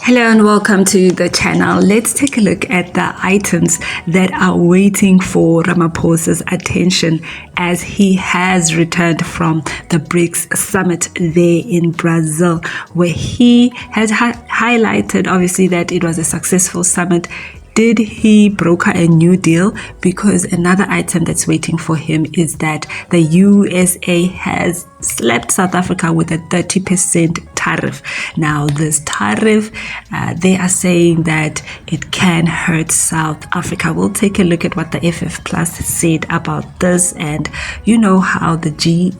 Hello and welcome to the channel. Let's take a look at the items that are waiting for Ramaphosa's attention as he has returned from the BRICS summit there in Brazil, where he has highlighted obviously that it was a successful summit. Did he broker a new deal? Because another item that's waiting for him is that the USA has slapped South Africa with a 30% tariff. Now, this tariff, they are saying that it can hurt South Africa. We'll take a look at what the FF Plus said about this, and you know how the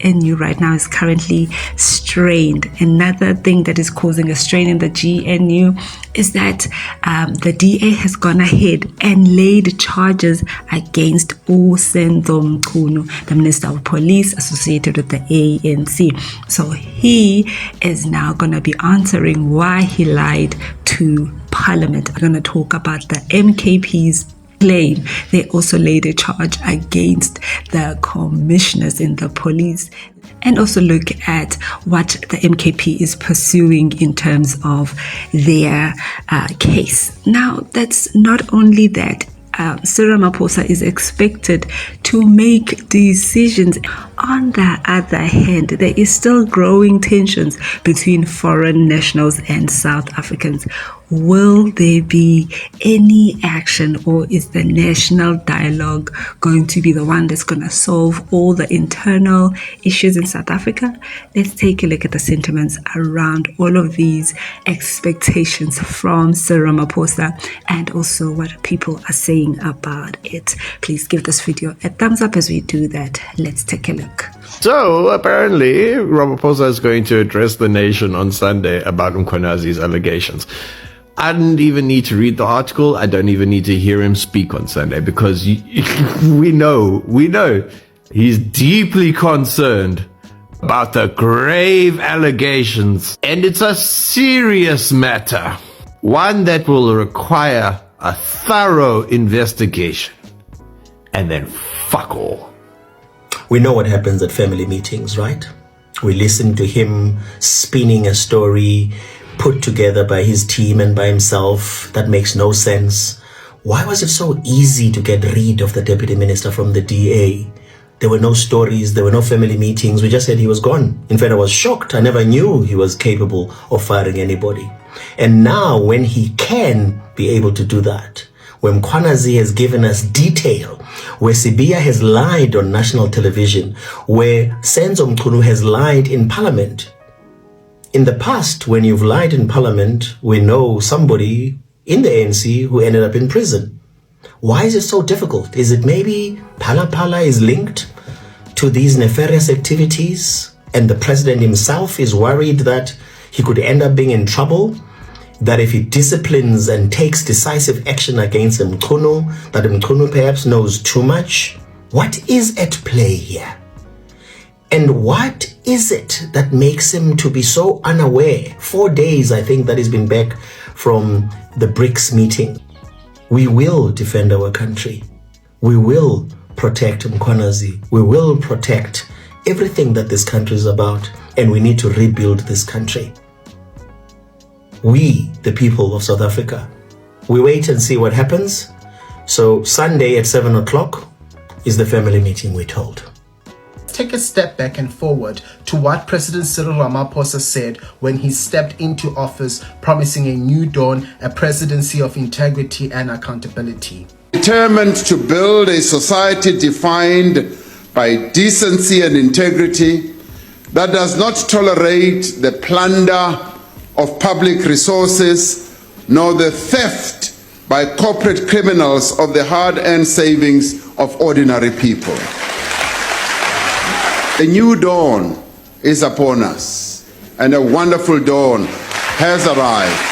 GNU right now is currently strained. Another thing that is causing a strain in the GNU is that the DA has gone ahead and laid charges against Usendo Mchunu, the Minister of Police associated with the ANC. So he is now going to be answering why he lied to Parliament. I'm going to talk about the MKP's claim. They also laid a charge against the commissioners in the police, and also look at what the MKP is pursuing in terms of their case. Now, that's not only that. Cyril Ramaphosa is expected to make decisions. On the other hand, there is still growing tensions between foreign nationals and South Africans. Will there be any action, or is the national dialogue going to be the one that's going to solve all the internal issues in South Africa? Let's take a look at the sentiments around all of these expectations from Cyril Ramaphosa and also what people are saying about it. Please give this video a thumbs up as we do that. Let's take a look. So apparently Ramaphosa is going to address the nation on Sunday about Mkhwanazi's allegations. I didn't even need to read the article. I don't even need to hear him speak on Sunday, because we know he's deeply concerned about the grave allegations, and it's a serious matter, one that will require a thorough investigation, and then fuck all. We know what happens at family meetings, right? We listen to him spinning a story put together by his team and by himself that makes no sense. Why was it so easy to get rid of the deputy minister from the DA? There were no stories, there were no family meetings. We just said he was gone. In fact, I was shocked. I never knew he was capable of firing anybody. And now, when he can be able to do that, when Mkhwanazi has given us detail, where Sibia has lied on national television, where Senzo Mchunu has lied in parliament. In the past, when you've lied in parliament, we know somebody in the ANC who ended up in prison. Why is it so difficult? Is it maybe Phala is linked to these nefarious activities, and the president himself is worried that he could end up being in trouble? That if he disciplines and takes decisive action against Mchunu, that Mchunu perhaps knows too much? What is at play here? And what is it that makes him to be so unaware? 4 days, I think, that he's been back from the BRICS meeting. We will defend our country. We will protect Mkhwanazi. We will protect everything that this country is about, and we need to rebuild this country. We, the people of South Africa, we wait and see what happens. So Sunday at 7 o'clock is the family meeting, we're told. Take a step back and forward to what President Cyril Ramaphosa said when he stepped into office, promising a new dawn, a presidency of integrity and accountability. Determined to build a society defined by decency and integrity that does not tolerate the plunder of public resources, nor the theft by corporate criminals of the hard-earned savings of ordinary people. A new dawn is upon us, and a wonderful dawn has arrived.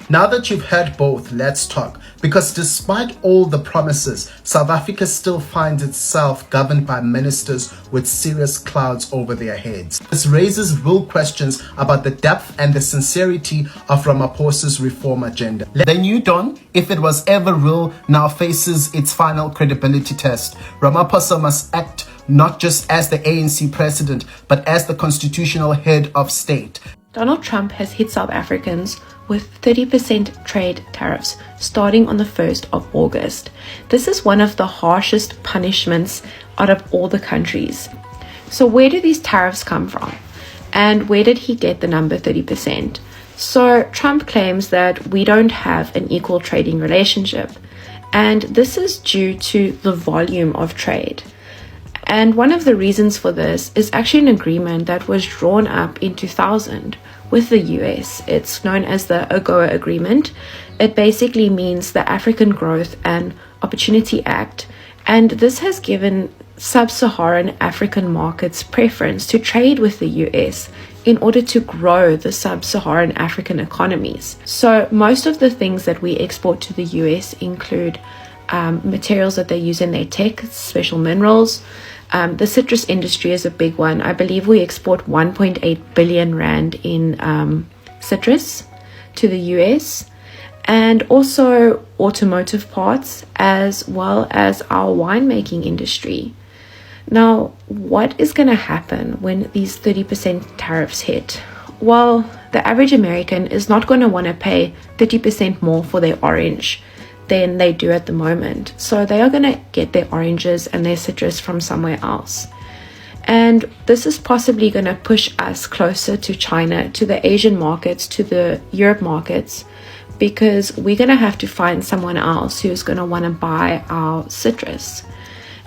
Now that you've heard both, let's talk. Because despite all the promises, South Africa still finds itself governed by ministers with serious clouds over their heads. This raises real questions about the depth and the sincerity of Ramaphosa's reform agenda. The new dawn, if it was ever real, now faces its final credibility test. Ramaphosa must act not just as the ANC president, but as the constitutional head of state. Donald Trump has hit South Africans with 30% trade tariffs starting on the 1st of August. This is one of the harshest punishments out of all the countries. So where do these tariffs come from? And where did he get the number 30%? So Trump claims that we don't have an equal trading relationship. And this is due to the volume of trade. And one of the reasons for this is actually an agreement that was drawn up in 2000 with the US. It's known as the AGOA Agreement. It basically means the African Growth and Opportunity Act. And this has given sub-Saharan African markets preference to trade with the US in order to grow the sub-Saharan African economies. So most of the things that we export to the US include materials that they use in their tech, special minerals. The citrus industry is a big one. I believe we export 1.8 billion rand in citrus to the US, and also automotive parts, as well as our winemaking industry. Now, what is going to happen when these 30% tariffs hit? Well, the average American is not going to want to pay 30% more for their orange than they do at the moment. So they are going to get their oranges and their citrus from somewhere else. And this is possibly going to push us closer to China, to the Asian markets, to the Europe markets, because we're going to have to find someone else who's going to want to buy our citrus.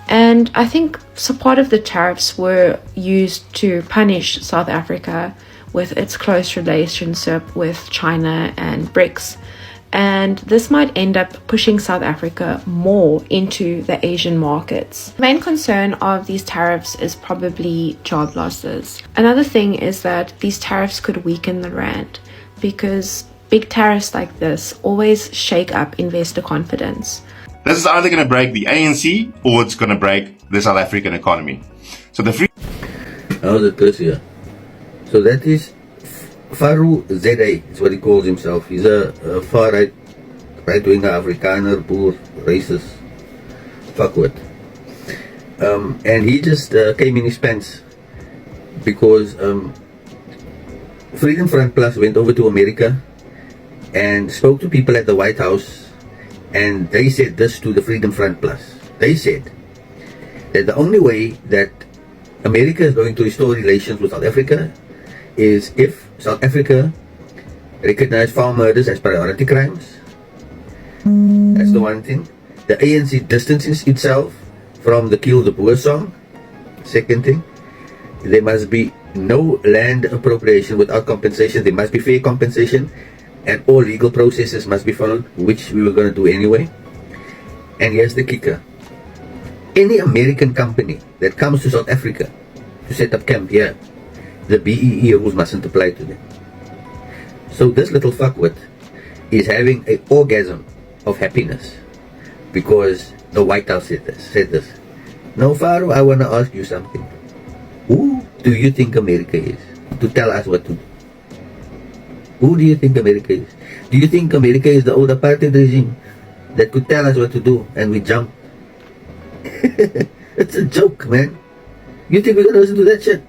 And I think so part of the tariffs were used to punish South Africa with its close relationship with China and BRICS. And this might end up pushing South Africa more into the Asian markets. The main concern of these tariffs is probably job losses. Another thing is that these tariffs could weaken the rand, because big tariffs like this always shake up investor confidence. This is either going to break the ANC or it's going to break the South African economy. So the free... How's it this here? So that is Faru ZA, is what he calls himself. He's a far-right, right-wing Afrikaner, boer, racist, fuckwit. And he just came in his pants because Freedom Front Plus went over to America and spoke to people at the White House, and they said this to the Freedom Front Plus. They said that the only way that America is going to restore relations with South Africa is if South Africa recognize farm murders as priority crimes. That's the one thing. The ANC distances itself from the Kill the Boer song. Second thing, there must be no land appropriation without compensation. There must be fair compensation, and all legal processes must be followed, which we were going to do anyway. And here's the kicker. Any American company that comes to South Africa to set up camp here, the BEE rules mustn't apply to them. So this little fuckwit is having an orgasm of happiness because the White House said this. Now, Faru, I want to ask you something. Who do you think America is to tell us what to do? Who do you think America is? Do you think America is the old apartheid regime that could tell us what to do and we jump? It's a joke, man. You think we're going to listen to that shit?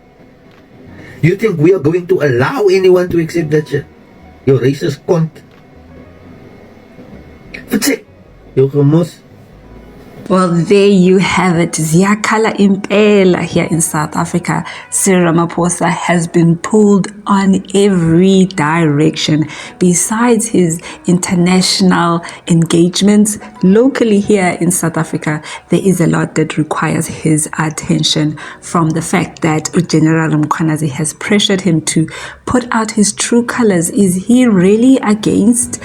You think we are going to allow anyone to accept that shit? You racist cunt. Vertik. You gemos. Well, there you have it. Ziyakhala impela here in South Africa. Cyril Ramaphosa has been pulled on every direction. Besides his international engagements, locally here in South Africa, there is a lot that requires his attention, from the fact that General Mkhwanazi has pressured him to put out his true colors. Is he really against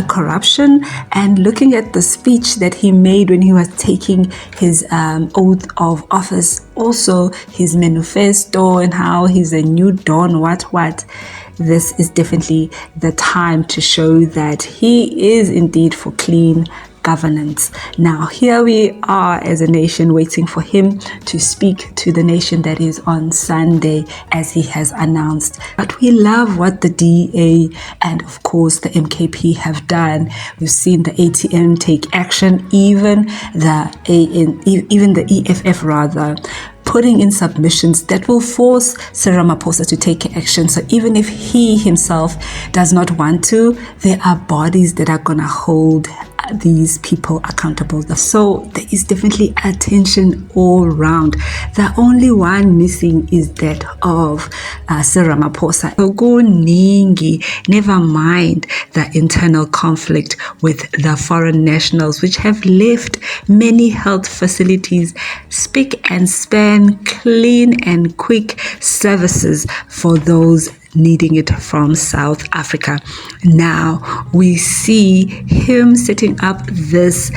corruption? And looking at the speech that he made when he was taking his oath of office, also his manifesto and how he's a new dawn, what. This is definitely the time to show that he is indeed for clean governance. Now, here we are as a nation waiting for him to speak to the nation that is on Sunday, as he has announced. But we love what the DA and of course the MKP have done. We've seen the ATM take action, even the EFF rather putting in submissions that will force Cyril Ramaphosa to take action. So even if he himself does not want to, there are bodies that are going to hold these people accountable. So there is definitely attention all round. The only one missing is that of Cyril Ramaphosa. So kuningi, never mind the internal conflict with the foreign nationals, which have left many health facilities spick and span, clean and quick services for those needing it from South Africa. Now we see him setting up this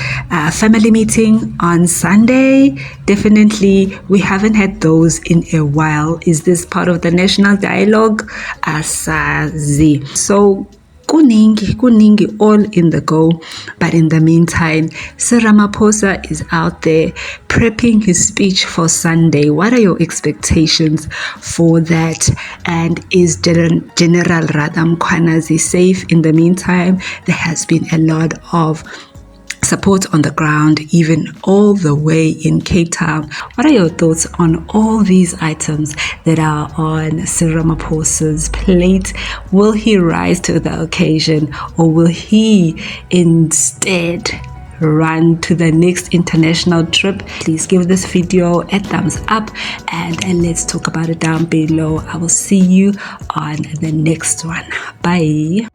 family meeting on Sunday. Definitely we haven't had those in a while. Is this part of the national dialogue? Asazi. So kuningi all in the go, but in the meantime, Cyril Ramaphosa is out there prepping his speech for Sunday. What are your expectations for that? And is General Radam Mkhwanazi safe in the meantime? There has been a lot of support on the ground, even all the way in Cape Town. What are your thoughts on all these items that are on Cyril Ramaphosa's plate? Will he rise to the occasion, or will he instead run to the next international trip? Please give this video a thumbs up and let's talk about it down below. I will see you on the next one. Bye.